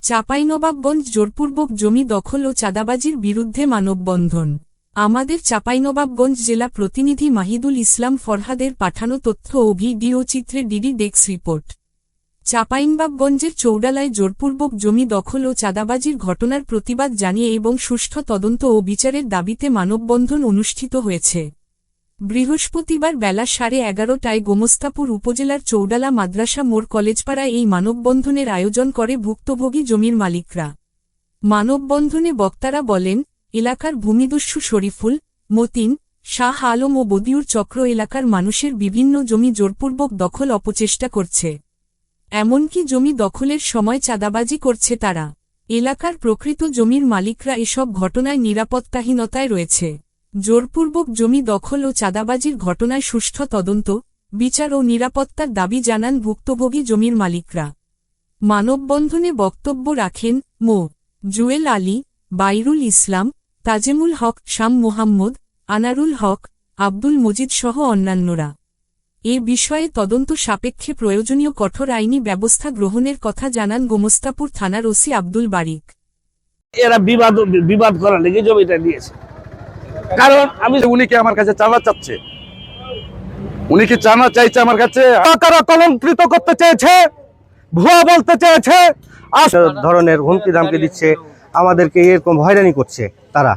চাঁপাইনবাবগঞ্জ জোরপূর্বক জমি দখল ও চাঁদাবাজির বিরুদ্ধে মানববন্ধন। আমাদের চাঁপাইনবাবগঞ্জ জেলা প্রতিনিধি মাহিদুল ইসলাম ফরহাদের পাঠানো তথ্য ও ভিডিও চিত্রে ডিডি ডেস্ক রিপোর্ট। চাঁপাইনবাবগঞ্জের চৌডালায় জোরপূর্বক জমি দখল ও চাঁদাবাজির ঘটনার প্রতিবাদ জানিয়ে এবং সুষ্ঠু তদন্ত ও বিচারের দাবিতে মানববন্ধন অনুষ্ঠিত হয়েছে। বৃহস্পতিবার বেলা 11:30টায় গোমস্তাপুর উপজেলার চৌডালা মাদ্রাসা মোড় কলেজপাড়ায় এই মানববন্ধনের আয়োজন করে ভুক্তভোগী জমির মালিকরা। মানববন্ধনে বক্তারা বলেন, এলাকার ভূমিদস্যু শরীফুল, মতিন, শাহ আলম ও বদিউর চক্র এলাকার মানুষের বিভিন্ন জমি জোরপূর্বক দখল অপচেষ্টা করছে। এমনকি জমি দখলের সময় চাঁদাবাজি করছে তারা। এলাকার প্রকৃত জমির মালিকরা এসব ঘটনায় নিরাপত্তাহীনতায় রয়েছে। জোরপূর্বক জমি দখল ও চাঁদাবাজির ঘটনায় সুষ্ঠু তদন্ত, বিচার ও নিরাপত্তার দাবি জানান ভুক্তভোগী জমির মালিকরা। মানববন্ধনে বক্তব্য রাখেন মো. জুয়েল আলী, বাইরুল ইসলাম, তাজেমুল হক, শাম মোহাম্মদ, আনারুল হক, আব্দুল মজিদ সহ অন্যান্যরা। এ বিষয়ে তদন্ত সাপেক্ষে প্রয়োজনীয় কঠোর আইনি ব্যবস্থা গ্রহণের কথা জানান গোমস্তাপুর থানার ওসি আব্দুল বারিক। এরা বিবাদ করার লেগে জমিটা দিয়েছে, কারণ উনি কি আমার কাছে চাঁদা চাচ্ছে, উনি কি চাঁদা চাইছে আমার কাছে, তারা কলঙ্কিত করতে চেয়েছে, ভুয়া বলতে চেয়েছে, ধরনের হুমকি ধামকি দিচ্ছে, আমাদেরকে এরকম হয়রানি করছে তারা।